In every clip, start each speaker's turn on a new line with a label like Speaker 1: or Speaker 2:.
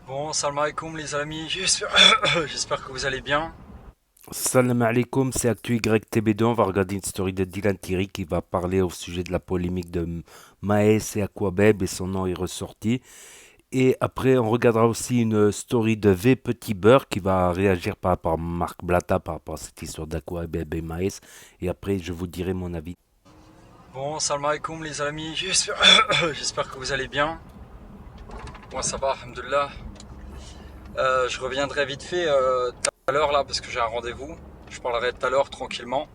Speaker 1: Bon, salam alaikum les amis, j'espère que vous allez bien.
Speaker 2: Salam alaikum, c'est ActuYTB2. On va regarder une story de Dylan Thierry qui va parler au sujet de la polémique de Maes et Aquabeb et son nom est ressorti. Et après, on regardera aussi une story de V Petit Beurre qui va réagir par rapport à Marc Blata par rapport à cette histoire d'Aquabeb et Maes. Et après, je vous dirai mon avis.
Speaker 1: Bon, salam alaikum les amis, j'espère que vous allez bien. Moi ça va, alhamdoulilah. Je reviendrai vite fait tout à l'heure là parce que j'ai un rendez-vous. Je parlerai tout à l'heure tranquillement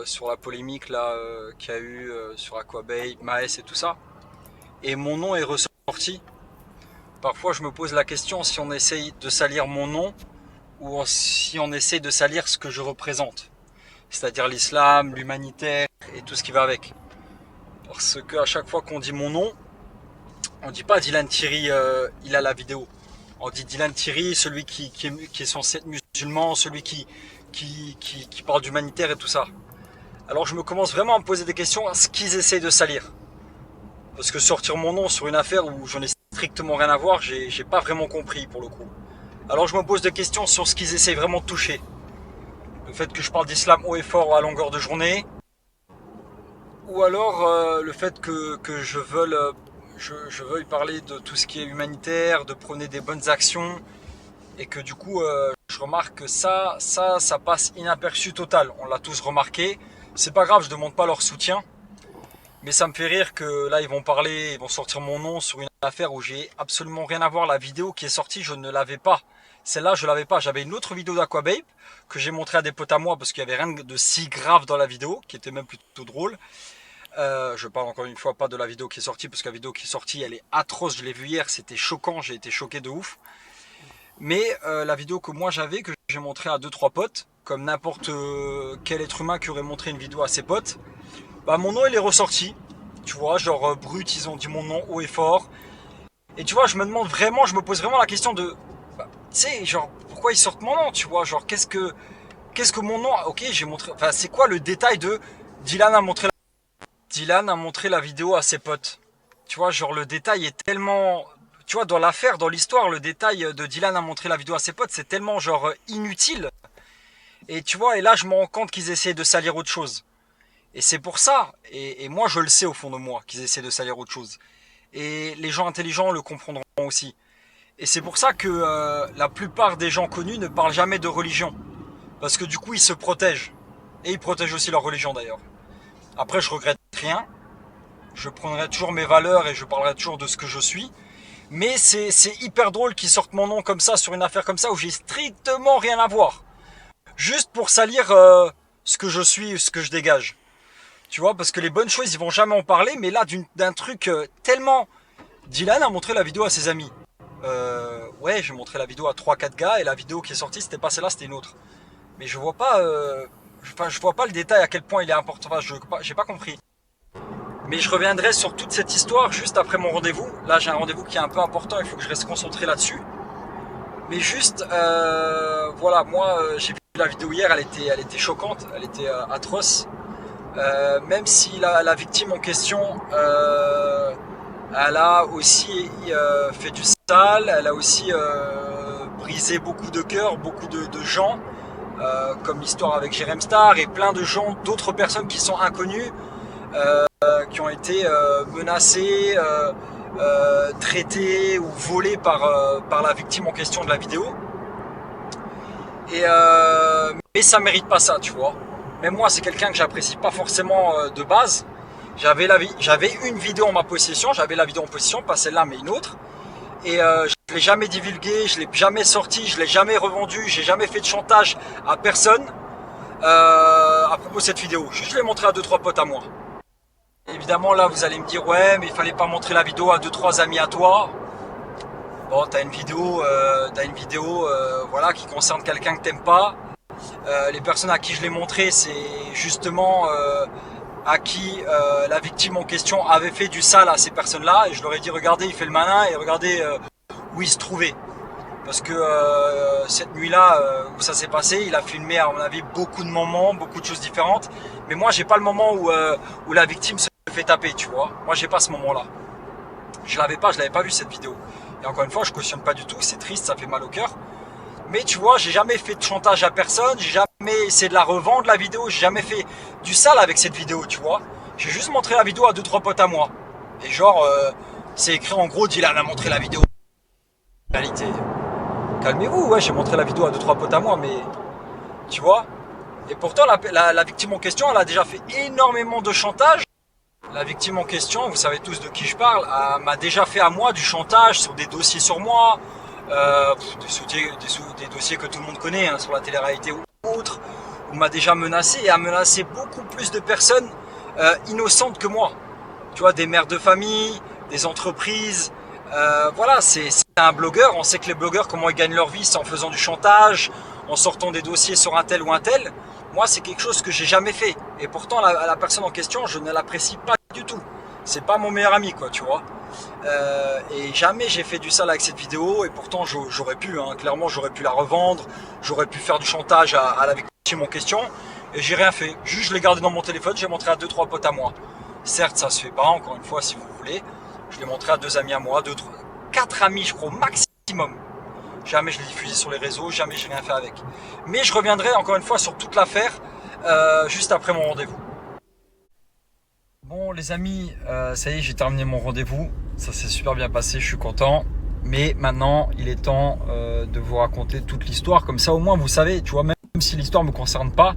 Speaker 1: sur la polémique là qu'il y a eu sur Aquabay, Maes et tout ça. Et mon nom est ressorti. Parfois je me pose la question si on essaye de salir mon nom ou si on essaye de salir ce que je représente. C'est-à-dire l'islam, l'humanitaire et tout ce qui va avec. Parce qu'à chaque fois qu'on dit mon nom, on dit pas Dylan Thierry, il a la vidéo. On dit Dylan Thierry, celui qui est censé être musulman, celui qui parle d'humanitaire et tout ça. Alors je me commence vraiment à me poser des questions à ce qu'ils essayent de salir. Parce que sortir mon nom sur une affaire où j'en ai strictement rien à voir, j'ai pas vraiment compris pour le coup. Alors je me pose des questions sur ce qu'ils essayent vraiment de toucher. Le fait que je parle d'islam haut et fort à longueur de journée, ou alors le fait que je veuille parler de tout ce qui est humanitaire, de prôner des bonnes actions, et que du coup je remarque que ça passe inaperçu total. On l'a tous remarqué. C'est pas grave, je demande pas leur soutien, mais ça me fait rire que là ils vont parler, ils vont sortir mon nom sur une affaire où j'ai absolument rien à voir. La vidéo qui est sortie, je ne l'avais pas. Celle-là, je l'avais pas. J'avais une autre vidéo d'Aquababe que j'ai montré à des potes à moi parce qu'il y avait rien de si grave dans la vidéo, qui était même plutôt drôle. Je parle encore une fois pas de la vidéo qui est sortie parce que la vidéo qui est sortie elle est atroce, je l'ai vue hier, c'était choquant, j'ai été choqué de ouf. Mais la vidéo que moi j'avais, que j'ai montré à deux trois potes, comme n'importe quel être humain qui aurait montré une vidéo à ses potes, bah mon nom il est ressorti. Tu vois, genre brut, ils ont dit mon nom haut et fort. Et tu vois, je me demande vraiment, je me pose vraiment la question de, bah, tu sais, genre pourquoi ils sortent mon nom, tu vois, genre qu'est-ce que mon nom, ok, j'ai montré, enfin c'est quoi le détail de Dylan a montré la vidéo à ses potes. Tu vois, genre le détail est tellement... Tu vois, dans l'affaire, dans l'histoire, le détail de Dylan a montré la vidéo à ses potes, c'est tellement genre inutile. Et tu vois, et là je me rends compte qu'ils essaient de salir autre chose. Et c'est pour ça, et moi je le sais au fond de moi, qu'ils essaient de salir autre chose. Et les gens intelligents le comprendront aussi. Et c'est pour ça que la plupart des gens connus ne parlent jamais de religion. Parce que du coup ils se protègent. Et ils protègent aussi leur religion d'ailleurs. Après je regrette rien, je prendrai toujours mes valeurs et je parlerai toujours de ce que je suis. Mais c'est hyper drôle qu'ils sortent mon nom comme ça sur une affaire comme ça où j'ai strictement rien à voir. Juste pour salir ce que je suis, ce que je dégage. Tu vois, parce que les bonnes choses, ils vont jamais en parler, mais là, d'un truc tellement... Dylan a montré la vidéo à ses amis. Ouais, j'ai montré la vidéo à trois quatre gars, et la vidéo qui est sortie, c'était pas celle-là, c'était une autre. Mais je vois pas... Enfin, je vois pas le détail à quel point il est important. Enfin, j'ai pas compris. Mais je reviendrai sur toute cette histoire juste après mon rendez-vous. Là, j'ai un rendez-vous qui est un peu important, il faut que je reste concentré là-dessus. Mais juste, voilà, moi, j'ai vu la vidéo hier, elle était choquante, elle était atroce. Même si la victime en question, elle a aussi fait du sale, elle a aussi brisé beaucoup de cœurs, beaucoup de gens, comme l'histoire avec Jérém Star et plein de gens, d'autres personnes qui sont inconnues, qui ont été menacés, traités ou volés par la victime en question de la vidéo. Mais ça mérite pas ça, tu vois. Même moi, c'est quelqu'un que j'apprécie pas forcément de base. J'avais une vidéo en ma possession, j'avais la vidéo en possession, pas celle-là, mais une autre. Et je l'ai jamais divulguée, je l'ai jamais sortie, je l'ai jamais revendue, j'ai jamais fait de chantage à personne à propos de cette vidéo. Je l'ai montré à deux trois potes à moi. Évidemment, là, vous allez me dire, ouais, mais il fallait pas montrer la vidéo à deux trois amis à toi. Bon, t'as une vidéo, voilà, qui concerne quelqu'un que t'aimes pas. Les personnes à qui je l'ai montré, c'est justement à qui la victime en question avait fait du sale à ces personnes-là. Et je leur ai dit, regardez, il fait le malin et regardez où il se trouvait. Parce que cette nuit-là où ça s'est passé, il a filmé à mon avis beaucoup de moments, beaucoup de choses différentes. Mais moi, j'ai pas le moment où la victime se fait taper, tu vois. Moi, j'ai pas ce moment-là. Je l'avais pas vu cette vidéo. Et encore une fois, je cautionne pas du tout, c'est triste, ça fait mal au cœur. Mais tu vois, j'ai jamais fait de chantage à personne, j'ai jamais essayé de la revendre la vidéo, j'ai jamais fait du sale avec cette vidéo, tu vois. J'ai juste montré la vidéo à 2-3 potes à moi. Et genre, c'est écrit en gros, Dylan a montré la vidéo. Réalité. Calmez-vous, ouais, j'ai montré la vidéo à 2-3 potes à moi, mais tu vois. Et pourtant, la victime en question, elle a déjà fait énormément de chantage. La victime en question, vous savez tous de qui je parle, m'a déjà fait à moi du chantage sur des dossiers sur moi, des dossiers que tout le monde connaît, hein, sur la télé-réalité ou autre, où m'a déjà menacé et a menacé beaucoup plus de personnes innocentes que moi. Tu vois, des mères de famille, des entreprises. Voilà, c'est un blogueur. On sait que les blogueurs, comment ils gagnent leur vie, c'est en faisant du chantage, en sortant des dossiers sur un tel ou un tel. Moi, c'est quelque chose que j'ai jamais fait. Et pourtant, la personne en question, je ne l'apprécie pas du tout. C'est pas mon meilleur ami, quoi, tu vois. Et jamais j'ai fait du sale avec cette vidéo. Et pourtant, j'aurais pu, hein, clairement, j'aurais pu la revendre. J'aurais pu faire du chantage à la victime en question. Et j'ai rien fait. Juste, je l'ai gardé dans mon téléphone. J'ai montré à 2-3 potes à moi. Certes, ça se fait pas, encore une fois, si vous voulez. Je l'ai montré à 2 amis à moi, 4 amis, je crois, au maximum. Jamais je l'ai diffusé sur les réseaux, jamais j'ai rien fait avec. Mais je reviendrai encore une fois sur toute l'affaire juste après mon rendez-vous. Bon les amis, ça y est, j'ai terminé mon rendez-vous. Ça s'est super bien passé, je suis content. Mais maintenant, il est temps de vous raconter toute l'histoire. Comme ça, au moins, vous savez, tu vois, même si l'histoire ne me concerne pas,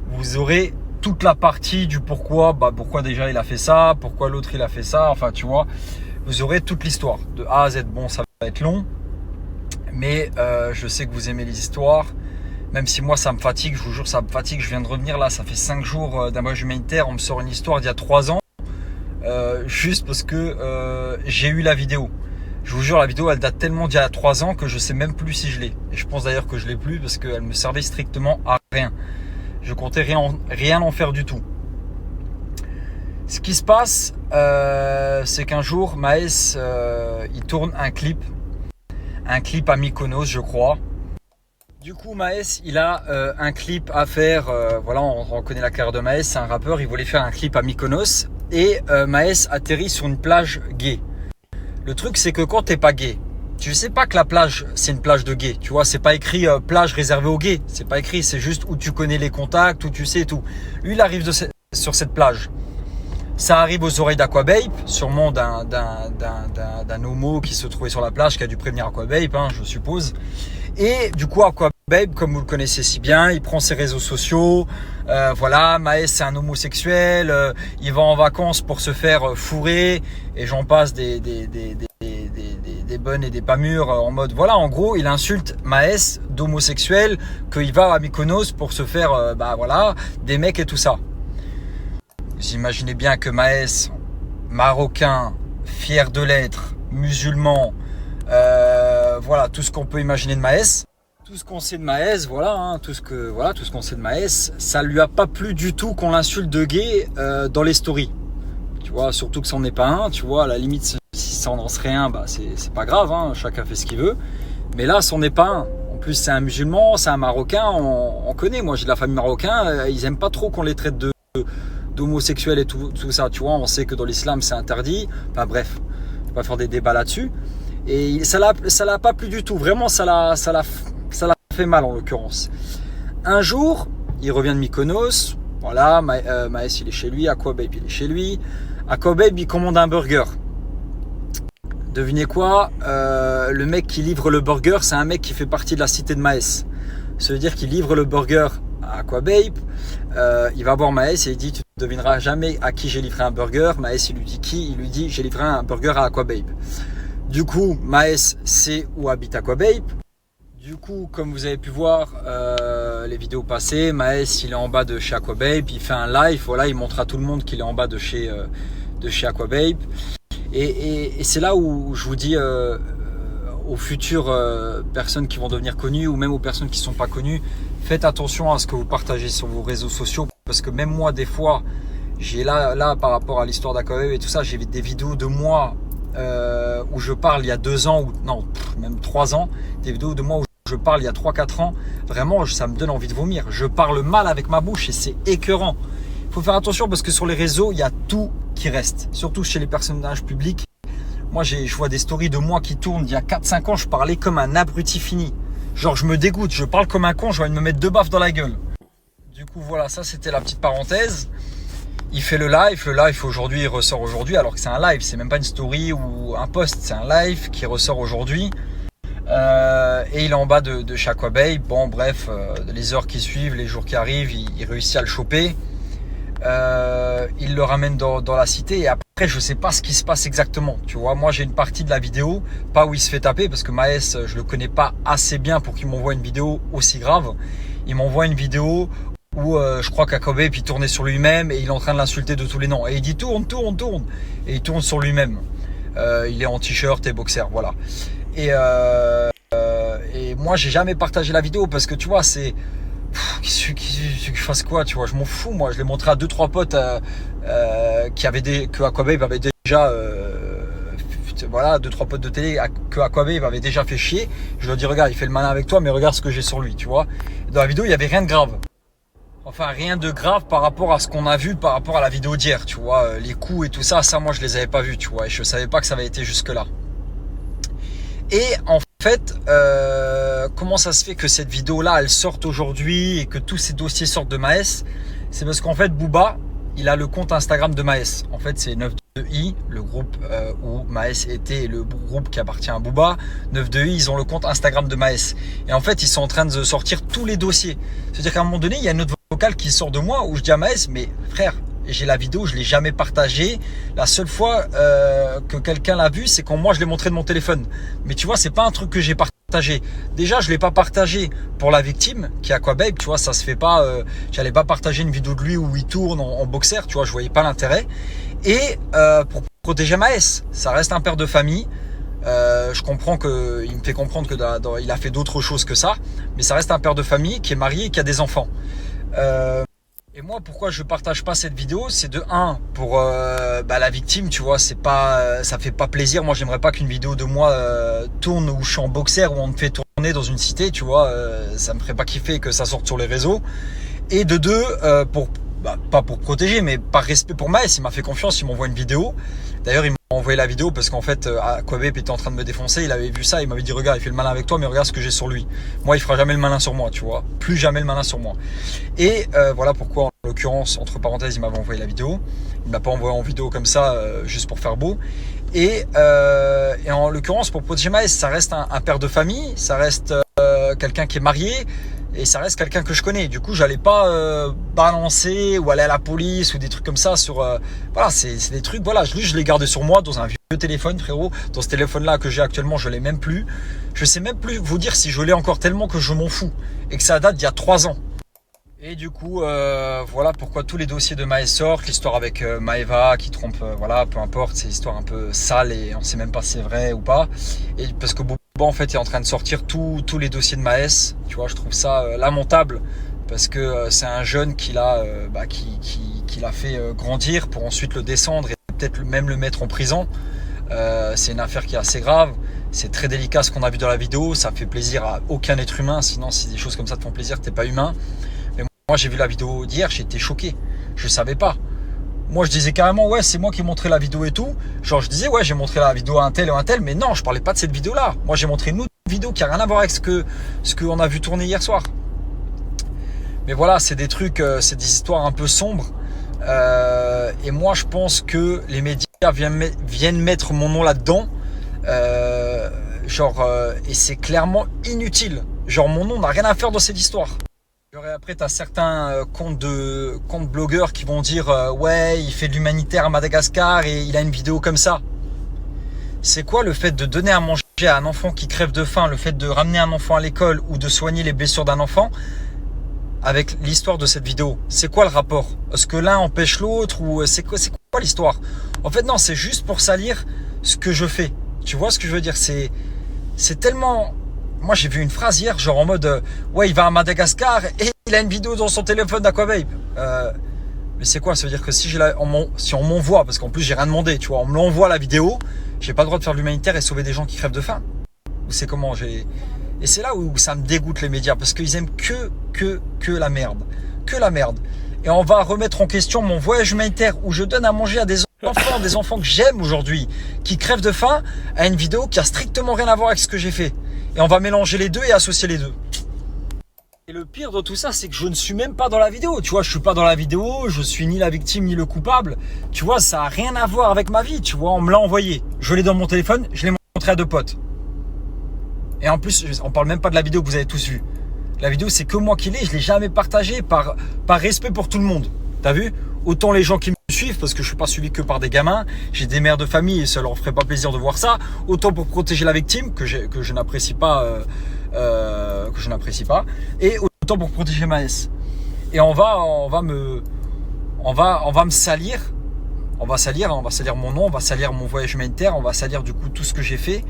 Speaker 1: vous aurez toute la partie du pourquoi. Pourquoi déjà il a fait ça, pourquoi l'autre il a fait ça. Enfin, tu vois, vous aurez toute l'histoire. De A à Z, bon, ça va être long. Mais je sais que vous aimez les histoires. Même si moi ça me fatigue, je vous jure ça me fatigue. Je viens de revenir là, ça fait 5 jours d'un voyage humanitaire. On me sort une histoire d'il y a 3 ans. Juste parce que j'ai eu la vidéo. Je vous jure, la vidéo elle date tellement d'il y a 3 ans que je sais même plus si je l'ai. Et je pense d'ailleurs que je l'ai plus parce qu'elle me servait strictement à rien. Je comptais rien en faire du tout. Ce qui se passe, c'est qu'un jour, Maës, il tourne un clip à Mykonos, je crois. Du coup, Maës, il a un clip à faire. Voilà, on reconnaît la carrière de Maës, c'est un rappeur. Il voulait faire un clip à Mykonos et Maës atterrit sur une plage gay. Le truc, c'est que quand t'es pas gay, tu sais pas que la plage, c'est une plage de gays. Tu vois, c'est pas écrit plage réservée aux gays. C'est pas écrit, c'est juste où tu connais les contacts, où tu sais tout. Lui, il arrive sur cette plage. Ça arrive aux oreilles d'Aquababe, sûrement d'un homo qui se trouvait sur la plage, qui a dû prévenir Aquababe, hein, je suppose. Et du coup, Aquababe, comme vous le connaissez si bien, il prend ses réseaux sociaux. Voilà, Maës, c'est un homosexuel. Il va en vacances pour se faire fourrer. Et j'en passe des bonnes et des pas mûres en mode... Voilà, en gros, il insulte Maës d'homosexuel, qu'il va à Mykonos pour se faire, voilà, des mecs et tout ça. Vous imaginez bien que Maës, marocain, fier de l'être, musulman, voilà tout ce qu'on peut imaginer de Maës, tout ce qu'on sait de Maës, tout ce qu'on sait de Maës, ça lui a pas plu du tout qu'on l'insulte de gay dans les stories. Tu vois, surtout que ça n'en est pas un. Tu vois, à la limite, si ça en lance rien, c'est pas grave. Hein, chacun fait ce qu'il veut. Mais là, c'en est pas un. En plus, c'est un musulman, c'est un marocain. On connaît. Moi, j'ai de la famille marocaine. Ils aiment pas trop qu'on les traite d'homosexuels et tout ça, tu vois, on sait que dans l'islam c'est interdit, enfin bref, je vais pas faire des débats là-dessus, et ça l'a pas plu du tout, vraiment ça l'a fait mal en l'occurrence. Un jour, il revient de Mykonos, voilà, Maës il est chez lui, Aquababe il est chez lui, Aquababe il commande un burger. Devinez quoi, le mec qui livre le burger, c'est un mec qui fait partie de la cité de Maës. Ça veut dire qu'il livre le burger à Aquababe, il va voir Maës et il dit: tu ne devineras jamais à qui j'ai livré un burger. Maës il lui dit qui? Il lui dit: j'ai livré un burger à Aquababe. Du coup, Maës sait où habite Aquababe. Du coup, comme vous avez pu voir les vidéos passées, Maës il est en bas de chez Aquababe, il fait un live, voilà, il montre à tout le monde qu'il est en bas de chez Aquababe. Et c'est là où je vous dis aux futures personnes qui vont devenir connues ou même aux personnes qui ne sont pas connues, faites attention à ce que vous partagez sur vos réseaux sociaux, parce que même moi des fois, j'ai là par rapport à l'histoire d'Aquababe et tout ça, j'ai des vidéos de moi où je parle il y a 2 ans, ou non, même 3 ans, des vidéos de moi où je parle il y a 3-4 ans, vraiment ça me donne envie de vomir, je parle mal avec ma bouche et c'est écœurant. Il faut faire attention parce que sur les réseaux, il y a tout qui reste, surtout chez les personnages publics. Moi, je vois des stories de moi qui tournent il y a 4-5 ans, je parlais comme un abruti fini. Genre, je me dégoûte, je parle comme un con, je vais me mettre 2 baffes dans la gueule. Du coup, voilà, ça c'était la petite parenthèse. Il fait le live aujourd'hui, il ressort aujourd'hui, alors que c'est un live, c'est même pas une story ou un post, c'est un live qui ressort aujourd'hui. Et il est en bas de chez Aquababe. Bon, bref, les heures qui suivent, les jours qui arrivent, il réussit à le choper. Il le ramène dans la cité et après je sais pas ce qui se passe exactement, tu vois. Moi j'ai une partie de la vidéo, pas où il se fait taper parce que Maes je le connais pas assez bien pour qu'il m'envoie une vidéo aussi grave. Il m'envoie une vidéo où je crois qu'Aquababe il tournait sur lui-même et il est en train de l'insulter de tous les noms et il dit tourne et il tourne sur lui-même. Il est en t-shirt et boxer, voilà. Et moi j'ai jamais partagé la vidéo parce que tu vois c'est qu'il fasse quoi, tu vois, je m'en fous. Moi je l'ai montré à 2-3 potes que Aquababe avait déjà voilà, 2-3 potes de télé que Aquababe avait déjà fait chier. Je leur dis regarde, il fait le malin avec toi mais regarde ce que j'ai sur lui, tu vois. Dans la vidéo il y avait rien de grave, enfin rien de grave par rapport à ce qu'on a vu, par rapport à la vidéo d'hier, tu vois. Les coups et tout ça moi je les avais pas vus, tu vois, et je savais pas que ça avait été jusque là. Et en fait, comment ça se fait que cette vidéo-là, elle sorte aujourd'hui et que tous ces dossiers sortent de Maes? C'est parce qu'en fait, Booba, il a le compte Instagram de Maes. En fait, c'est 92i, le groupe où Maes était, et le groupe qui appartient à Booba. 92i, ils ont le compte Instagram de Maes. Et en fait, ils sont en train de sortir tous les dossiers. C'est-à-dire qu'à un moment donné, il y a une autre vocale qui sort de moi où je dis à Maes, mais frère, j'ai la vidéo, je l'ai jamais partagée. La seule fois que quelqu'un l'a vue, c'est quand moi je l'ai montré de mon téléphone. Mais tu vois, c'est pas un truc que j'ai partagé. Déjà, je l'ai pas partagé pour la victime qui est Aquababe, tu vois, ça se fait pas. J'allais pas partager une vidéo de lui où il tourne en boxer, tu vois, je voyais pas l'intérêt. Et pour protéger Maes, ça reste un père de famille. Je comprends que il me fait comprendre que il a fait d'autres choses que ça, mais ça reste un père de famille qui est marié et qui a des enfants. Et moi, pourquoi je partage pas cette vidéo, c'est de 1 pour la victime, tu vois, c'est pas, ça fait pas plaisir. Moi, j'aimerais pas qu'une vidéo de moi tourne où je suis en boxer, où on me fait tourner dans une cité, tu vois, ça me ferait pas kiffer que ça sorte sur les réseaux. Et de 2, pas pour protéger, mais par respect pour Maes, il m'a fait confiance, il m'envoie une vidéo. D'ailleurs, il m'a envoyé la vidéo parce qu'en fait, Aquababe était en train de me défoncer, il avait vu ça, il m'avait dit regarde, il fait le malin avec toi, mais regarde ce que j'ai sur lui. Moi, il fera jamais le malin sur moi, tu vois, plus jamais le malin sur moi. Et voilà pourquoi, en l'occurrence, entre parenthèses, il m'avait envoyé la vidéo. Il m'a pas envoyé en vidéo comme ça, juste pour faire beau. Et en l'occurrence, pour protéger Maes, ça reste un père de famille, ça reste quelqu'un qui est marié. Et ça reste quelqu'un que je connais. Du coup, j'allais pas balancer ou aller à la police ou des trucs comme ça sur. Voilà, c'est des trucs. Voilà, je l'ai gardé sur moi dans un vieux téléphone, frérot. Dans ce téléphone-là que j'ai actuellement, je l'ai même plus. Je sais même plus vous dire si je l'ai encore tellement que je m'en fous et que ça date d'il y a 3 ans. Et du coup, voilà pourquoi tous les dossiers de Maes sortent. L'histoire avec Maeva qui trompe, voilà, peu importe. C'est une histoire un peu sale et on sait même pas si c'est vrai ou pas. Et parce que en fait, est en train de sortir tous les dossiers de Maes. Tu vois, je trouve ça lamentable parce que c'est un jeune qui l'a fait grandir pour ensuite le descendre et peut-être même le mettre en prison. C'est une affaire qui est assez grave. C'est très délicat ce qu'on a vu dans la vidéo. Ça fait plaisir à aucun être humain. Sinon, si des choses comme ça te font plaisir, t'es pas humain. Mais moi, j'ai vu la vidéo d'hier, j'ai été choqué. Je savais pas. Moi, je disais carrément, ouais, c'est moi qui ai montré la vidéo et tout. Genre, je disais, ouais, j'ai montré la vidéo à un tel ou un tel, mais non, je parlais pas de cette vidéo-là. Moi, j'ai montré une autre vidéo qui a rien à voir avec ce qu'on a vu tourner hier soir. Mais voilà, c'est des trucs, c'est des histoires un peu sombres. Et moi, je pense que les médias viennent mettre mon nom là-dedans. Et c'est clairement inutile. Genre, mon nom n'a rien à faire dans cette histoire. Après, tu as certains comptes blogueurs qui vont dire ouais, il fait de l'humanitaire à Madagascar et il a une vidéo comme ça. C'est quoi le fait de donner à manger à un enfant qui crève de faim, le fait de ramener un enfant à l'école ou de soigner les blessures d'un enfant avec l'histoire de cette vidéo? C'est quoi le rapport? Est-ce que l'un empêche l'autre ou c'est quoi l'histoire? En fait, non, c'est juste pour salir ce que je fais. Tu vois ce que je veux dire? C'est tellement... Moi, j'ai vu une phrase hier, genre en mode ouais, il va à Madagascar et il a une vidéo dans son téléphone d'Aquababe. Mais c'est quoi? Ça veut dire que si on m'envoie, parce qu'en plus j'ai rien demandé, tu vois, on me l'envoie la vidéo, j'ai pas le droit de faire de l'humanitaire et sauver des gens qui crèvent de faim? Ou c'est comment? Et c'est là où ça me dégoûte les médias, parce qu'ils aiment que la merde. Que la merde. Et on va remettre en question mon voyage humanitaire où je donne à manger à des des enfants que j'aime aujourd'hui, qui crèvent de faim, à une vidéo qui a strictement rien à voir avec ce que j'ai fait. Et on va mélanger les deux et associer les deux. Et le pire de tout ça, c'est que je ne suis même pas dans la vidéo. Tu vois, je suis pas dans la vidéo, je suis ni la victime ni le coupable. Tu vois, ça a rien à voir avec ma vie. Tu vois, on me l'a envoyé. Je l'ai dans mon téléphone, je l'ai montré à 2 potes. Et en plus, on parle même pas de la vidéo que vous avez tous vue. La vidéo, c'est que moi qui l'ai, je l'ai jamais partagée par respect pour tout le monde. T'as vu? Autant les gens qui me suivent, parce que je suis pas suivi que par des gamins, j'ai des mères de famille et ça leur ferait pas plaisir de voir ça. Autant pour protéger la victime, que je n'apprécie pas, et autant pour protéger Maës. Et on va me salir. On va salir mon nom, on va salir mon voyage humanitaire, on va salir du coup tout ce que j'ai fait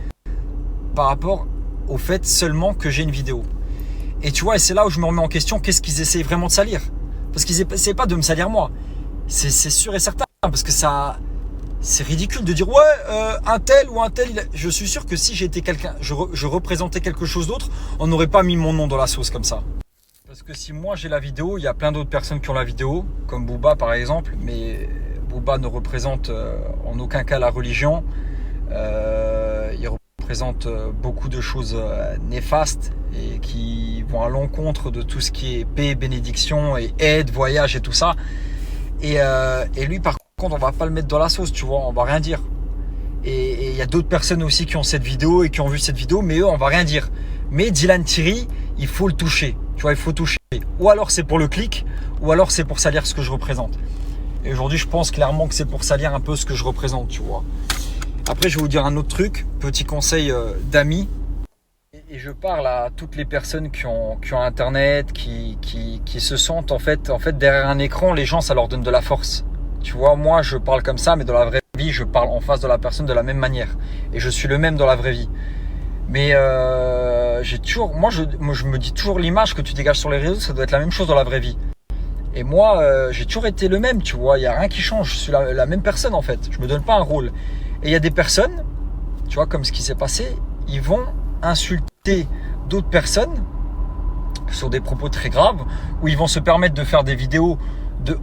Speaker 1: par rapport au fait seulement que j'ai une vidéo. Et tu vois, et c'est là où je me remets en question, qu'est-ce qu'ils essayent vraiment de salir? Parce qu'ils essaient pas de me salir moi. C'est sûr et certain, parce que ça, c'est ridicule de dire ouais, un tel ou un tel. Je suis sûr que si j'étais quelqu'un, je représentais quelque chose d'autre, on n'aurait pas mis mon nom dans la sauce comme ça. Parce que si moi j'ai la vidéo, il y a plein d'autres personnes qui ont la vidéo, comme Booba par exemple, mais Booba ne représente en aucun cas la religion. Il représente beaucoup de choses néfastes et qui vont à l'encontre de tout ce qui est paix, bénédiction et aide, voyage et tout ça. Et lui par contre on va pas le mettre dans la sauce, tu vois, on va rien dire. Et il y a d'autres personnes aussi qui ont cette vidéo et qui ont vu cette vidéo, mais eux on va rien dire. Mais Dylan Thierry, il faut le toucher, tu vois, il faut toucher. Ou alors c'est pour le clic, ou alors c'est pour salir ce que je représente. Et aujourd'hui je pense clairement que c'est pour salir un peu ce que je représente, tu vois. Après, je vais vous dire un autre truc, petit conseil d'amis. Et je parle à toutes les personnes qui ont Internet, qui se sentent en fait derrière un écran, les gens, ça leur donne de la force. Tu vois, moi, je parle comme ça, mais dans la vraie vie, je parle en face de la personne de la même manière. Et je suis le même dans la vraie vie. Mais moi, je me dis toujours l'image que tu dégages sur les réseaux, ça doit être la même chose dans la vraie vie. Et moi, j'ai toujours été le même, tu vois, il n'y a rien qui change. Je suis la même personne en fait, je me donne pas un rôle. Et il y a des personnes, tu vois, comme ce qui s'est passé, ils vont insulter d'autres personnes sur des propos très graves, où ils vont se permettre de faire des vidéos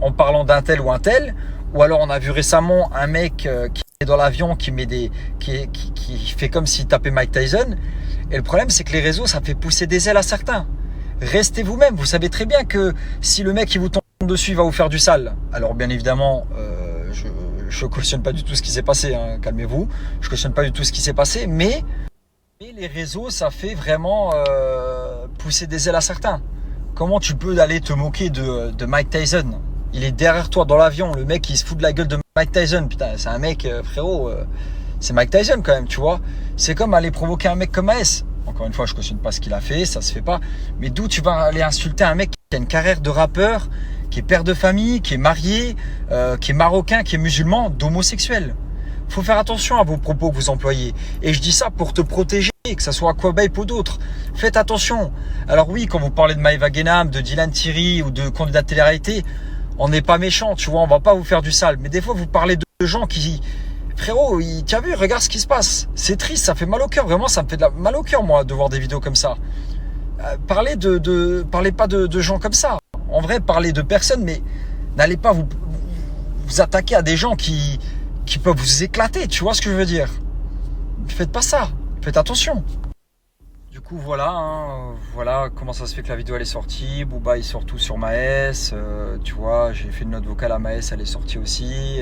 Speaker 1: en parlant d'un tel ou un tel. Ou alors on a vu récemment un mec qui est dans l'avion, qui fait comme s'il tapait Mike Tyson. Et le problème, c'est que les réseaux, ça fait pousser des ailes à certains. Restez vous-même, vous savez très bien que si le mec qui vous tombe dessus, il va vous faire du sale. Alors bien évidemment, je cautionne pas du tout ce qui s'est passé, hein, calmez-vous. Je cautionne pas du tout ce qui s'est passé, mais les réseaux, ça fait vraiment pousser des ailes à certains. Comment tu peux aller te moquer de Mike Tyson? Il est derrière toi dans l'avion, le mec il se fout de la gueule de Mike Tyson. Putain, c'est un mec, frérot, c'est Mike Tyson quand même, tu vois. C'est comme aller provoquer un mec comme Maës. Encore une fois, je cautionne pas ce qu'il a fait, ça se fait pas. Mais d'où tu vas aller insulter un mec qui a une carrière de rappeur, qui est père de famille, qui est marié, qui est marocain, qui est musulman, d'homosexuel. Faut faire attention à vos propos que vous employez. Et je dis ça pour te protéger, que ça soit Aquababe ou d'autres. Faites attention. Alors oui, quand vous parlez de Maëva Guénam, de Dylan Thierry ou de candidats de télé-réalité, on n'est pas méchant, tu vois, on va pas vous faire du sale. Mais des fois, vous parlez de gens qui... Frérot, tu as vu, regarde ce qui se passe. C'est triste, ça fait mal au cœur. Vraiment, ça me fait mal au cœur, moi, de voir des vidéos comme ça. Parlez pas de gens comme ça. En vrai, parlez de personnes, mais n'allez pas vous attaquer à des gens qui peuvent vous éclater. Tu vois ce que je veux dire? Faites pas ça. Faites attention. Du coup, voilà comment ça se fait que la vidéo elle est sortie. Booba il sort tout sur Maës. Tu vois, j'ai fait une note vocale à Maës, elle est sortie aussi.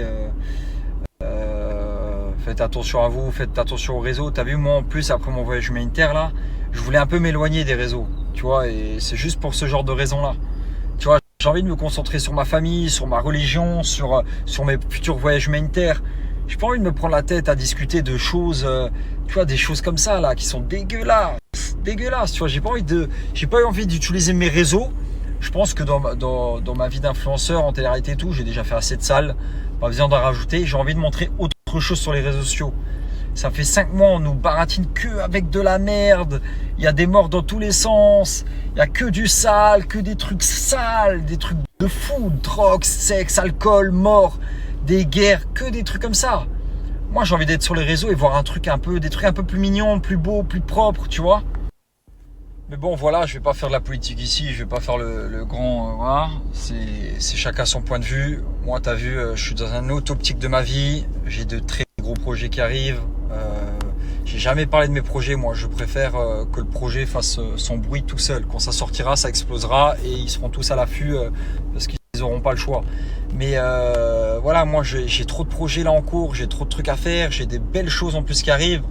Speaker 1: Faites attention à vous, faites attention aux réseaux. T'as vu, moi en plus, après mon voyage humanitaire là, je voulais un peu m'éloigner des réseaux. Tu vois, et c'est juste pour ce genre de raison là. Tu vois, j'ai envie de me concentrer sur ma famille, sur ma religion, sur mes futurs voyages humanitaires. J'ai pas envie de me prendre la tête à discuter de choses, tu vois, des choses comme ça là, qui sont dégueulasses, tu vois. J'ai pas envie d'utiliser mes réseaux. Je pense que dans ma vie d'influenceur, en télé-réalité et tout, j'ai déjà fait assez de salles, pas besoin d'en rajouter. J'ai envie de montrer autre chose sur les réseaux sociaux. Ça fait 5 mois, on nous baratine que avec de la merde. Il y a des morts dans tous les sens. Il y a que du sale, que des trucs sales, des trucs de fou, drogue, sexe, alcool, mort, des guerres, que des trucs comme ça. Moi, j'ai envie d'être sur les réseaux et voir des trucs un peu plus mignons, plus beaux, plus propres, tu vois. Mais bon, voilà, je vais pas faire de la politique ici, je vais pas faire le grand. Voilà, c'est chacun son point de vue. Moi, t'as vu, je suis dans un autre optique de ma vie. J'ai de très gros projets qui arrivent. J'ai jamais parlé de mes projets. Moi, je préfère que le projet fasse son bruit tout seul. Quand ça sortira, ça explosera et ils seront tous à l'affût parce qu'ils n'auront pas le choix. Mais voilà, moi, j'ai trop de projets là en cours, j'ai trop de trucs à faire, j'ai des belles choses en plus qui arrivent.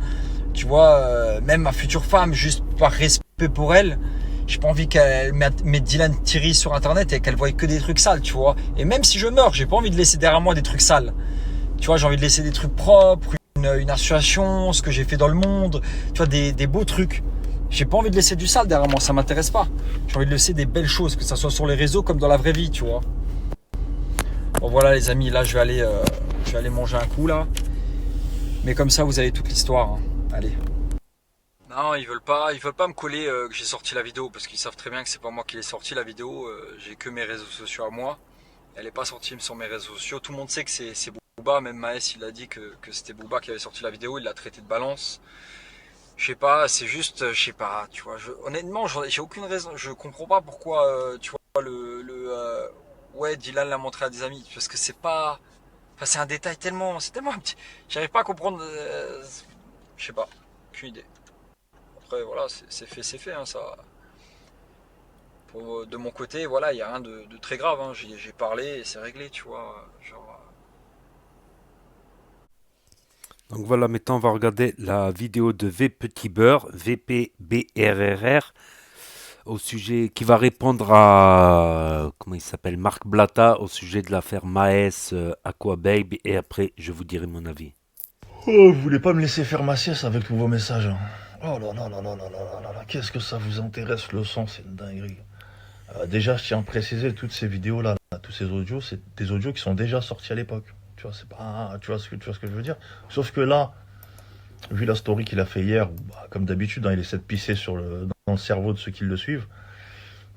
Speaker 1: Tu vois, même ma future femme, juste par respect pour elle, j'ai pas envie qu'elle mette Dylan Thierry sur internet et qu'elle voie que des trucs sales, tu vois. Et même si je meurs, j'ai pas envie de laisser derrière moi des trucs sales. Tu vois, j'ai envie de laisser des trucs propres, une association, ce que j'ai fait dans le monde, tu vois, des beaux trucs. J'ai pas envie de laisser du sale derrière moi, ça m'intéresse pas. J'ai envie de laisser des belles choses, que ça soit sur les réseaux comme dans la vraie vie, tu vois. Bon voilà les amis, là je vais aller manger un coup là. Mais comme ça vous avez toute l'histoire, hein. Allez. Non, ils veulent pas me coller que j'ai sorti la vidéo parce qu'ils savent très bien que c'est pas moi qui l'ai sorti la vidéo. J'ai que mes réseaux sociaux à moi. Elle est pas sortie sur mes réseaux sociaux. Tout le monde sait que c'est Booba. Même Maes, il a dit que c'était Booba qui avait sorti la vidéo. Il l'a traité de balance. Je sais pas, c'est juste, je sais pas. Tu vois, honnêtement, j'ai aucune raison. Je comprends pas pourquoi. Tu vois ouais, Dylan l'a montré à des amis parce que c'est pas. Enfin, c'est un détail tellement, c'est tellement petit. J'arrive pas à comprendre. Je sais pas, aucune idée. Après, voilà, c'est fait, hein, ça. De mon côté, voilà, il n'y a rien de très grave, hein. J'ai parlé et c'est réglé, tu vois. Genre,
Speaker 2: Donc voilà, maintenant on va regarder la vidéo de V Petit Beurre, VPBRRR, au sujet qui va répondre à, comment il s'appelle, Marc Blatta, au sujet de l'affaire Maes Aquababe, et après je vous dirai mon avis.
Speaker 3: Oh, vous voulez pas me laisser faire ma sieste avec tous vos messages, hein. Oh là là là là là là là là, qu'est-ce que ça vous intéresse le sang, c'est une dinguerie. Déjà, je tiens à préciser, toutes ces vidéos-là, là, tous ces audios, c'est des audios qui sont déjà sortis à l'époque. Tu vois, c'est pas, tu vois ce que je veux dire. Sauf que là, vu la story qu'il a fait hier, bah, comme d'habitude, hein, il essaie de pisser dans le cerveau de ceux qui le suivent,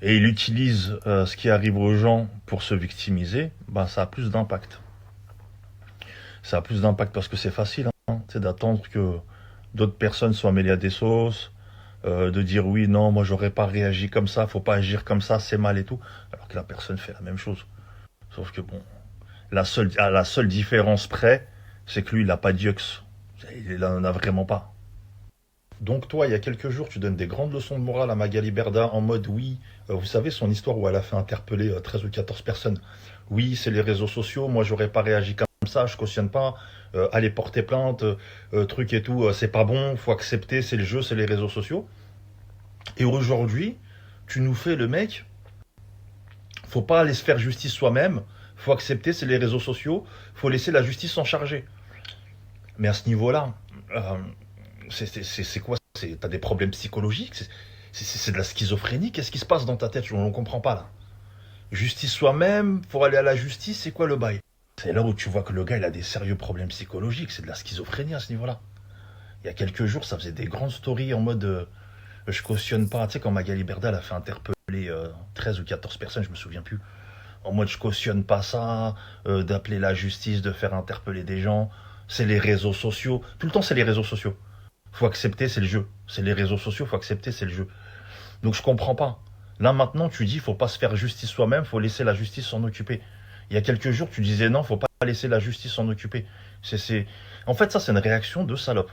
Speaker 3: et il utilise ce qui arrive aux gens pour se victimiser, bah, ça a plus d'impact. Ça a plus d'impact parce que c'est facile, hein, c'est d'attendre que d'autres personnes soient mêlées à des sauces, de dire oui, non, moi j'aurais pas réagi comme ça, faut pas agir comme ça, c'est mal et tout, alors que la personne fait la même chose. Sauf que bon, à la seule différence près, c'est que lui, il a pas d'yeux. Il en a vraiment pas. Donc toi, il y a quelques jours, tu donnes des grandes leçons de morale à Magali Berda en mode oui, vous savez son histoire où elle a fait interpeller 13 ou 14 personnes. Oui, c'est les réseaux sociaux, moi j'aurais pas réagi comme ça, je cautionne pas, aller porter plainte, truc et tout, c'est pas bon, faut accepter, c'est le jeu, c'est les réseaux sociaux. Et aujourd'hui, tu nous fais le mec, faut pas aller se faire justice soi-même, faut accepter, c'est les réseaux sociaux, faut laisser la justice s'en charger. Mais à ce niveau-là, c'est quoi? T'as des problèmes psychologiques? C'est de la schizophrénie? Qu'est-ce qui se passe dans ta tête? On ne comprend pas là. Justice soi-même, faut aller à la justice, c'est quoi le bail? C'est là où tu vois que le gars il a des sérieux problèmes psychologiques, c'est de la schizophrénie à ce niveau-là. Il y a quelques jours, ça faisait des grandes stories en mode je cautionne pas. Tu sais, quand Magali Berda a fait interpeller 13 ou 14 personnes, je me souviens plus. En mode je cautionne pas ça, d'appeler la justice, de faire interpeller des gens. C'est les réseaux sociaux. Tout le temps, c'est les réseaux sociaux. Faut accepter, c'est le jeu. C'est les réseaux sociaux, faut accepter, c'est le jeu. Donc je comprends pas. Là maintenant, tu dis, faut pas se faire justice soi-même, faut laisser la justice s'en occuper. Il y a quelques jours, tu disais non, faut pas laisser la justice s'en occuper. En fait, ça, c'est une réaction de salope.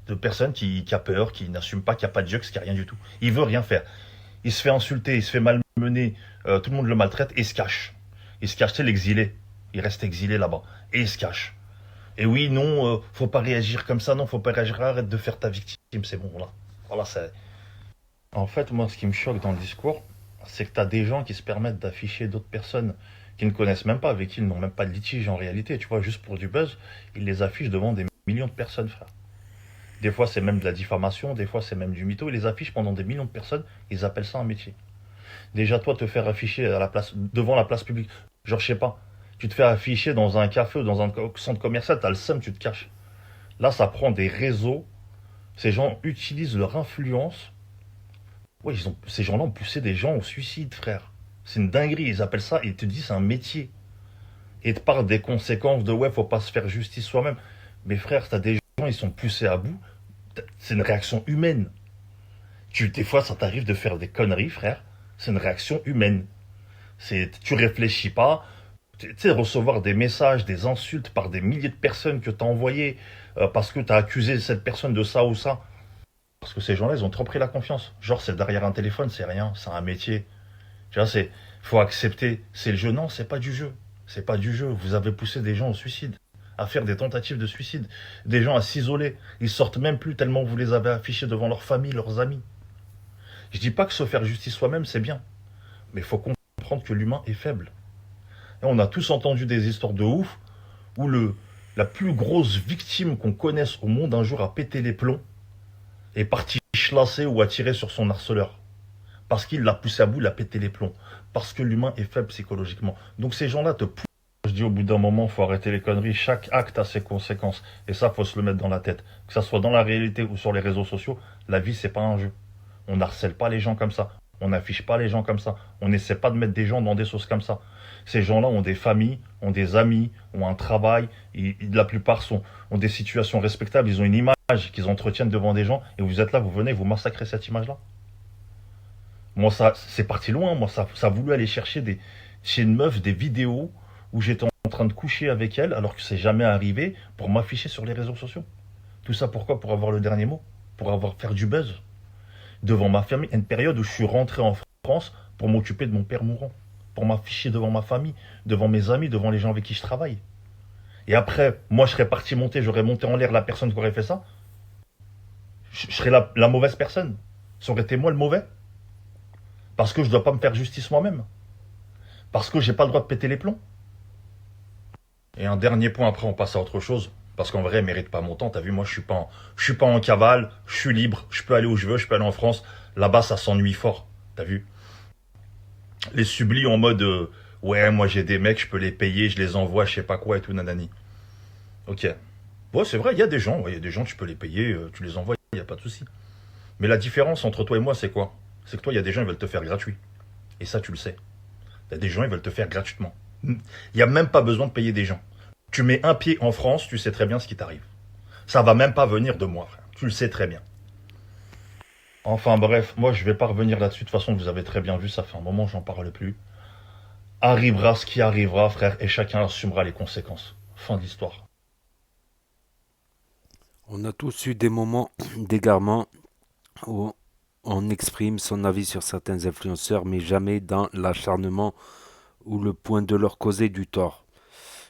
Speaker 3: De personne qui a peur, qui n'assume pas, qui a pas de jux, qui a rien du tout. Il veut rien faire. Il se fait insulter, il se fait malmener, tout le monde le maltraite et il se cache. Il se cache, c'est l'exilé. Il reste exilé là-bas. Et il se cache. Et oui, non, faut pas réagir comme ça, non, faut pas réagir, arrête de faire ta victime, c'est bon, là. Voilà, c'est... En fait, moi, ce qui me choque dans le discours, c'est que tu as des gens qui se permettent d'afficher d'autres personnes qui ne connaissent même pas, avec qui ils n'ont même pas de litige en réalité, tu vois, juste pour du buzz, ils les affichent devant des millions de personnes, frère. Des fois, c'est même de la diffamation, des fois, c'est même du mytho, ils les affichent pendant des millions de personnes, ils appellent ça un métier. Déjà, toi, te faire afficher à la place, devant la place publique, genre, je sais pas, tu te fais afficher dans un café ou dans un centre commercial, t'as le seum, tu te caches. Là, ça prend des réseaux, ces gens utilisent leur influence. Ouais, ces gens-là ont poussé des gens au suicide, frère. C'est une dinguerie, ils appellent ça, ils te disent c'est un métier. Et ils te parlent des conséquences de ouais, faut pas se faire justice soi-même. Mais frère, t'as des gens, ils sont poussés à bout. C'est une réaction humaine. Des fois, ça t'arrive de faire des conneries, frère. C'est une réaction humaine. Tu réfléchis pas. Tu sais, recevoir des messages, des insultes par des milliers de personnes que t'as envoyées parce que t'as accusé cette personne de ça ou ça. Parce que ces gens-là, ils ont trop pris la confiance. Genre, c'est derrière un téléphone, c'est rien, c'est un métier. Tu vois, faut accepter. C'est le jeu. Non, c'est pas du jeu. C'est pas du jeu. Vous avez poussé des gens au suicide, à faire des tentatives de suicide, des gens à s'isoler. Ils sortent même plus tellement vous les avez affichés devant leur famille, leurs amis. Je dis pas que se faire justice soi-même, c'est bien. Mais il faut comprendre que l'humain est faible. Et on a tous entendu des histoires de ouf où la plus grosse victime qu'on connaisse au monde un jour a pété les plombs est parti chlasser ou a tiré sur son harceleur. Parce qu'il l'a poussé à bout, il a pété les plombs. Parce que l'humain est faible psychologiquement. Donc ces gens-là te poussent. Je dis au bout d'un moment, il faut arrêter les conneries. Chaque acte a ses conséquences. Et ça, faut se le mettre dans la tête. Que ça soit dans la réalité ou sur les réseaux sociaux, la vie, c'est pas un jeu. On n'harcèle pas les gens comme ça. On n'affiche pas les gens comme ça. On n'essaie pas de mettre des gens dans des sauces comme ça. Ces gens-là ont des familles, ont des amis, ont un travail. La plupart ont des situations respectables. Ils ont une image qu'ils entretiennent devant des gens. Et vous êtes là, vous venez, vous massacrez cette image-là. Moi, ça, c'est parti loin. Moi, ça a voulu aller chercher chez une meuf des vidéos où j'étais en train de coucher avec elle, alors que c'est jamais arrivé, pour m'afficher sur les réseaux sociaux. Tout ça pourquoi? Pour avoir le dernier mot, pour faire du buzz devant ma famille. Une période où je suis rentré en France pour m'occuper de mon père mourant, pour m'afficher devant ma famille, devant mes amis, devant les gens avec qui je travaille. Et après, moi, je serais parti monter, j'aurais monté en l'air la personne qui aurait fait ça. Je serais la mauvaise personne. Ça aurait été moi le mauvais. Parce que je dois pas me faire justice moi-même. Parce que j'ai pas le droit de péter les plombs. Et un dernier point, après on passe à autre chose. Parce qu'en vrai, elle mérite pas mon temps. T'as vu, moi, je suis pas en cavale, je suis libre, je peux aller où je veux, je peux aller en France. Là-bas, ça s'ennuie fort. T'as vu? Les sublis en mode, ouais, moi j'ai des mecs, je peux les payer, je les envoie, je sais pas quoi et tout, nanani. Ok. Ouais, c'est vrai, il y a des gens, ouais, il y a des gens, tu peux les payer, tu les envoies, il y a pas de souci. Mais la différence entre toi et moi, c'est quoi? C'est que toi, il y a des gens, ils veulent te faire gratuit. Et ça, tu le sais. Il y a des gens, ils veulent te faire gratuitement. Il n'y a même pas besoin de payer des gens. Tu mets un pied en France, tu sais très bien ce qui t'arrive. Ça va même pas venir de moi, frère. Tu le sais très bien. Enfin bref, moi je vais pas revenir là-dessus. De toute façon, vous avez très bien vu, ça fait un moment que j'en parle plus. Arrivera ce qui arrivera, frère, et chacun assumera les conséquences. Fin de l'histoire.
Speaker 2: On a tous eu des moments d'égarement où on exprime son avis sur certains influenceurs, mais jamais dans l'acharnement ou le point de leur causer du tort.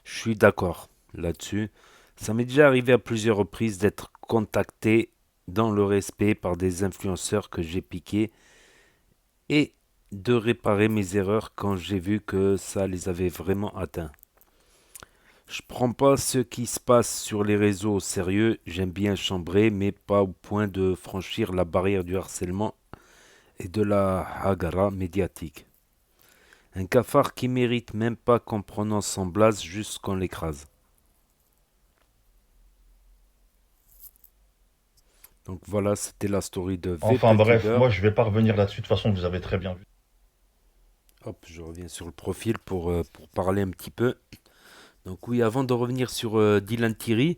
Speaker 2: Je suis d'accord là-dessus. Ça m'est déjà arrivé à plusieurs reprises d'être contacté dans le respect par des influenceurs que j'ai piqués et de réparer mes erreurs quand j'ai vu que ça les avait vraiment atteints. Je prends pas ce qui se passe sur les réseaux au sérieux, j'aime bien chambrer, mais pas au point de franchir la barrière du harcèlement et de la hagara médiatique. Un cafard qui mérite même pas qu'on prononce son blaze juste qu'on l'écrase. Donc voilà, c'était la story de V
Speaker 3: Enfin
Speaker 2: Petit
Speaker 3: bref,
Speaker 2: Beurre.
Speaker 3: moi je vais pas revenir là-dessus. De toute façon, vous avez très bien vu.
Speaker 2: Hop, je reviens sur le profil pour parler un petit peu. Donc oui, avant de revenir sur Dylan Thierry,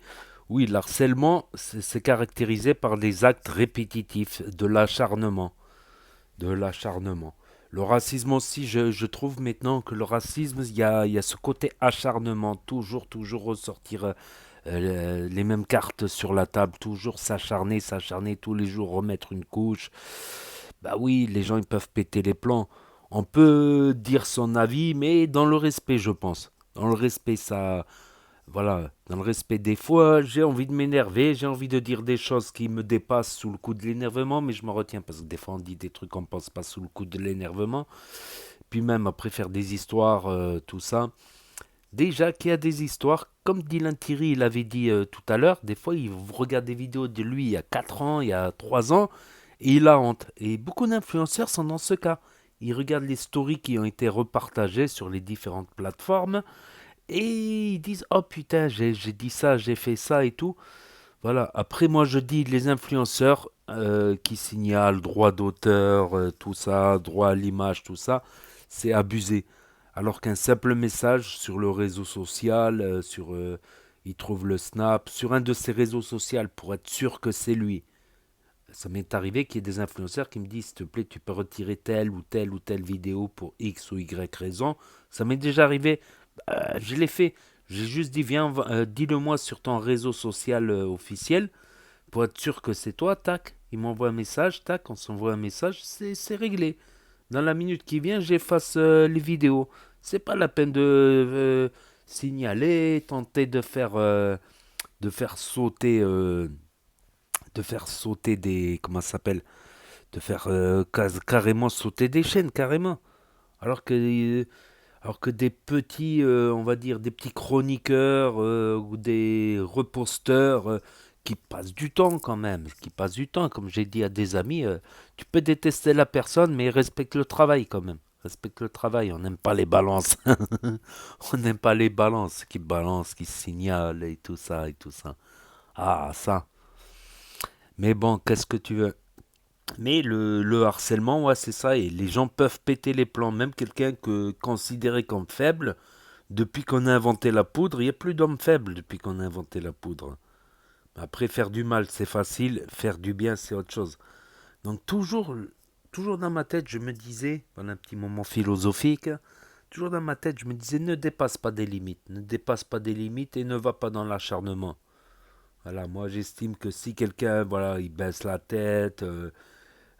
Speaker 2: oui, l'harcèlement, c'est caractérisé par des actes répétitifs, de l'acharnement. De l'acharnement. Le racisme aussi, je trouve maintenant que le racisme, il y a ce côté acharnement, toujours ressortir les mêmes cartes sur la table, toujours s'acharner tous les jours, remettre une couche. Bah oui, les gens ils peuvent péter les plans. On peut dire son avis, mais dans le respect, je pense. Dans le respect, ça, voilà, dans le respect, des fois, j'ai envie de m'énerver, j'ai envie de dire des choses qui me dépassent sous le coup de l'énervement, mais je me retiens parce que des fois on dit des trucs qu'on pense pas sous le coup de l'énervement. Puis même après faire des histoires, tout ça. Déjà qu'il y a des histoires, comme Dylan Thierry il avait dit tout à l'heure, des fois il regarde des vidéos de lui il y a 4 ans, il y a 3 ans, et il a honte. Et beaucoup d'influenceurs sont dans ce cas. Ils regardent les stories qui ont été repartagées sur les différentes plateformes et ils disent oh putain, j'ai dit ça, j'ai fait ça et tout. Voilà. Après, moi, je dis les influenceurs qui signalent droit d'auteur, tout ça, droit à l'image, tout ça, c'est abusé. Alors qu'un simple message sur le réseau social, il trouve le Snap, sur un de ses réseaux sociaux pour être sûr que c'est lui. Ça m'est arrivé qu'il y ait des influenceurs qui me disent, s'il te plaît, tu peux retirer telle ou telle ou telle vidéo pour X ou Y raison. Ça m'est déjà arrivé. Je l'ai fait. J'ai juste dit, viens, dis-le-moi sur ton réseau social officiel pour être sûr que c'est toi. Tac, il m'envoie un message. Tac, on s'envoie un message. C'est réglé. Dans la minute qui vient, j'efface les vidéos. C'est pas la peine de signaler, tenter de faire sauter. De faire sauter des. Comment ça s'appelle? De faire carrément sauter des chaînes, carrément. Alors que, alors que des petits, on va dire, des petits chroniqueurs ou des reposteurs qui passent du temps quand même, qui passent du temps, comme j'ai dit à des amis, tu peux détester la personne, mais respecte le travail quand même. Respecte le travail, on n'aime pas les balances. On n'aime pas les balances, qui balancent, qui signalent et tout ça et tout ça. Ah, ça. Mais bon, qu'est-ce que tu veux? Mais le harcèlement, ouais, c'est ça. Et les gens peuvent péter les plombs. Même quelqu'un que considéré comme faible, depuis qu'on a inventé la poudre, il n'y a plus d'hommes faibles depuis qu'on a inventé la poudre. Après, faire du mal, c'est facile. Faire du bien, c'est autre chose. Donc toujours dans ma tête, je me disais, pendant un petit moment philosophique, toujours dans ma tête, je me disais, ne dépasse pas des limites. Ne dépasse pas des limites et ne va pas dans l'acharnement. Voilà, moi j'estime que si quelqu'un, voilà, il baisse la tête,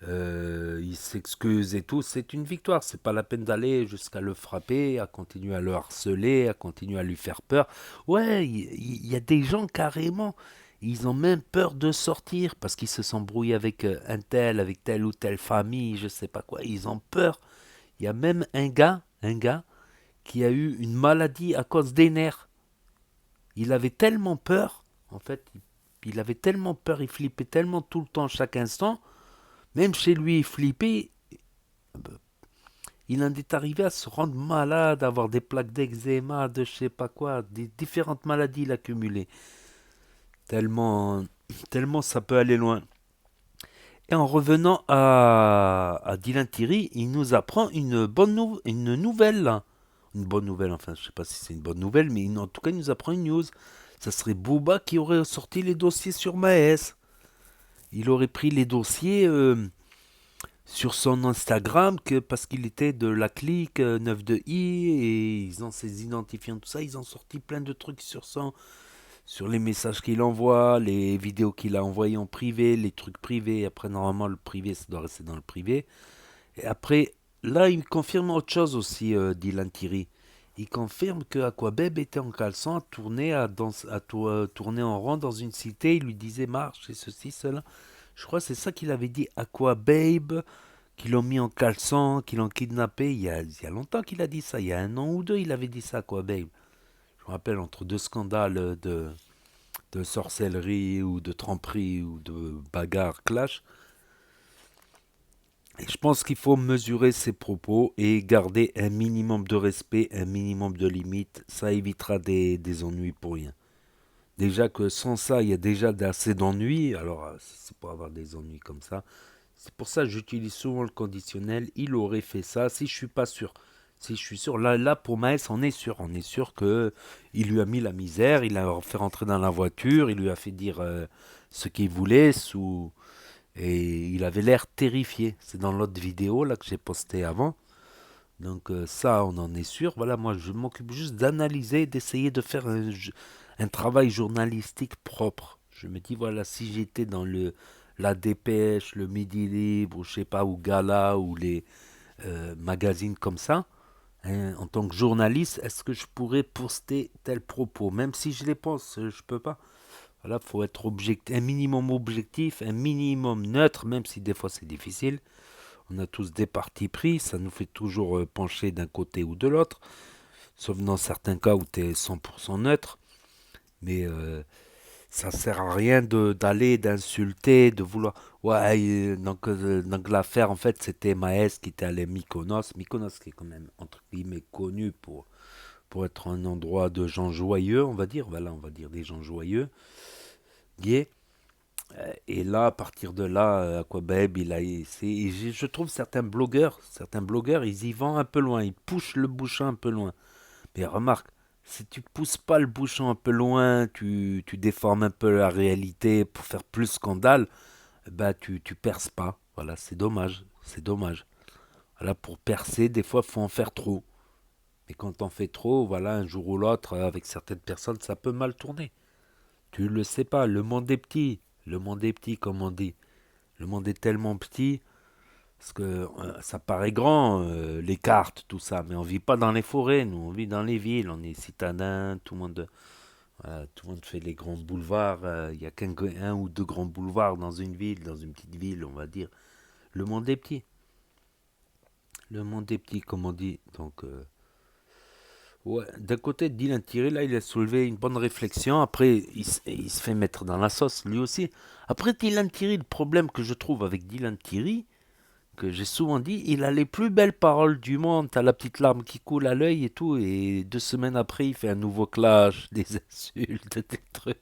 Speaker 2: il s'excuse et tout, c'est une victoire. C'est pas la peine d'aller jusqu'à le frapper, à continuer à le harceler, à continuer à lui faire peur. Ouais, il y a des gens carrément, ils ont même peur de sortir parce qu'ils se sont brouillés avec un tel, avec telle ou telle famille, je sais pas quoi. Ils ont peur. Il y a même un gars qui a eu une maladie à cause des nerfs. Il avait tellement peur, en fait, il avait tellement peur, il flippait tellement tout le temps, chaque instant. Même chez lui, il flippait. Il en est arrivé à se rendre malade, à avoir des plaques d'eczéma, de je sais pas quoi, des différentes maladies il a accumulées. Tellement, tellement ça peut aller loin. Et en revenant à Dylan Thierry, il nous apprend une nouvelle, là. Une bonne nouvelle, enfin, je sais pas si c'est une bonne nouvelle, mais en tout cas, il nous apprend une news. Ça serait Booba qui aurait sorti les dossiers sur Maes. Il aurait pris les dossiers sur son Instagram parce qu'il était de la clique 9 de I et ils ont ses identifiants, tout ça. Ils ont sorti plein de trucs sur les messages qu'il envoie, les vidéos qu'il a envoyées en privé, les trucs privés. Après, normalement, le privé, ça doit rester dans le privé. Et après, là, il confirme autre chose aussi, Dylan Thierry. Il confirme que Aquabeb était en caleçon à tourner en rond dans une cité. Il lui disait marche et ceci, cela. Je crois que c'est ça qu'il avait dit. Aquababe, qu'ils l'ont mis en caleçon, qu'ils l'ont kidnappé. Il y a longtemps qu'il a dit ça. Il y a 1 an ou 2, il avait dit ça, Aquababe. Je me rappelle, entre deux scandales de sorcellerie ou de tromperie ou de bagarre clash. Et je pense qu'il faut mesurer ses propos et garder un minimum de respect, un minimum de limites. Ça évitera des ennuis pour rien. Déjà que sans ça, il y a déjà assez d'ennuis. Alors, c'est pour avoir des ennuis comme ça. C'est pour ça que j'utilise souvent le conditionnel. Il aurait fait ça si je suis pas sûr. Si je suis sûr, là pour Maës, on est sûr. On est sûr que il lui a mis la misère, il l'a fait rentrer dans la voiture, il lui a fait dire ce qu'il voulait et il avait l'air terrifié. C'est dans l'autre vidéo là que j'ai posté avant. Donc ça, on en est sûr. Voilà, moi je m'occupe juste d'analyser, d'essayer de faire un travail journalistique propre. Je me dis, voilà, si j'étais dans la Dépêche, le Midi Libre, ou je sais pas, ou Gala, ou les magazines comme ça, hein, en tant que journaliste, est-ce que je pourrais poster tel propos? Même si je les pense, je peux pas. Voilà, faut être objectif, un minimum objectif, un minimum neutre, même si des fois c'est difficile. On a tous des partis pris, ça nous fait toujours pencher d'un côté ou de l'autre, sauf dans certains cas où tu es 100% neutre. Mais ça sert à rien d'aller, d'insulter, de vouloir. Ouais, donc l'affaire, en fait, c'était Maës qui était allé à Mykonos. Mykonos qui est quand même, entre guillemets, connu pour être un endroit de gens joyeux, on va dire. Voilà, on va dire des gens joyeux, gays. Et là, à partir de là, Aquabeb, je trouve certains blogueurs, ils y vont un peu loin, ils poussent le bouchon un peu loin. Mais remarque, si tu pousses pas le bouchon un peu loin, tu déformes un peu la réalité pour faire plus scandale, bah tu perces pas. Voilà, c'est dommage, c'est dommage. Voilà, pour percer, des fois, faut en faire trop. Mais quand on fait trop, voilà, un jour ou l'autre, avec certaines personnes, ça peut mal tourner. Tu le sais pas, le monde est petit. Le monde est petit, comme on dit. Le monde est tellement petit, parce que ça paraît grand, les cartes, tout ça. Mais on vit pas dans les forêts, nous, on vit dans les villes. On est citadins, voilà, tout le monde fait les grands boulevards. Il y a qu'un ou deux grands boulevards dans une ville, dans une petite ville, on va dire. Le monde est petit. Le monde est petit, comme on dit. Donc, ouais, d'un côté, Dylan Thierry, là, il a soulevé une bonne réflexion. Après, il se fait mettre dans la sauce, lui aussi. Après, Dylan Thierry, le problème que je trouve avec Dylan Thierry, que j'ai souvent dit, il a les plus belles paroles du monde. T'as la petite larme qui coule à l'œil et tout. Et 2 semaines après, il fait un nouveau clash, des insultes, des trucs.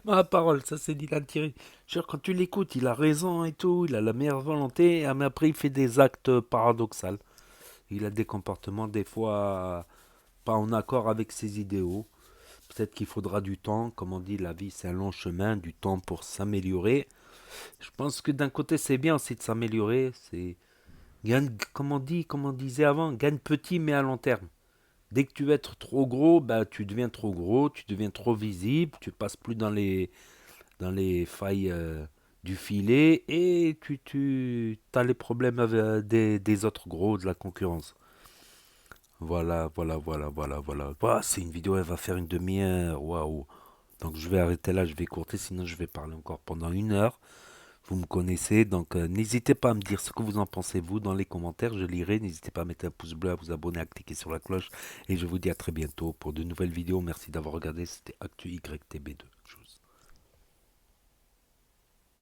Speaker 2: Ma parole, ça c'est Dylan Thierry. Genre, quand tu l'écoutes, il a raison et tout, il a la meilleure volonté, mais après, il fait des actes paradoxaux. Il a des comportements des fois pas en accord avec ses idéaux. Peut-être qu'il faudra du temps. Comme on dit, la vie c'est un long chemin, du temps pour s'améliorer. Je pense que d'un côté c'est bien aussi de s'améliorer. C'est gagne, comme on disait avant, gagne petit mais à long terme. Dès que tu vas être trop gros, bah, tu deviens trop gros, tu deviens trop visible, tu passes plus dans les failles du filet et tu as les problèmes avec, des autres gros de la concurrence. Voilà, voilà, voilà, voilà, voilà. Bah, c'est une vidéo, elle va faire une demi-heure. Waouh. Donc je vais arrêter là, je vais courter, sinon je vais parler encore pendant 1 heure. Vous me connaissez, donc n'hésitez pas à me dire ce que vous en pensez, vous, dans les commentaires. Je lirai. N'hésitez pas à mettre un pouce bleu, à vous abonner, à cliquer sur la cloche. Et je vous dis à très bientôt pour de nouvelles vidéos. Merci d'avoir regardé. C'était Actu YTB2.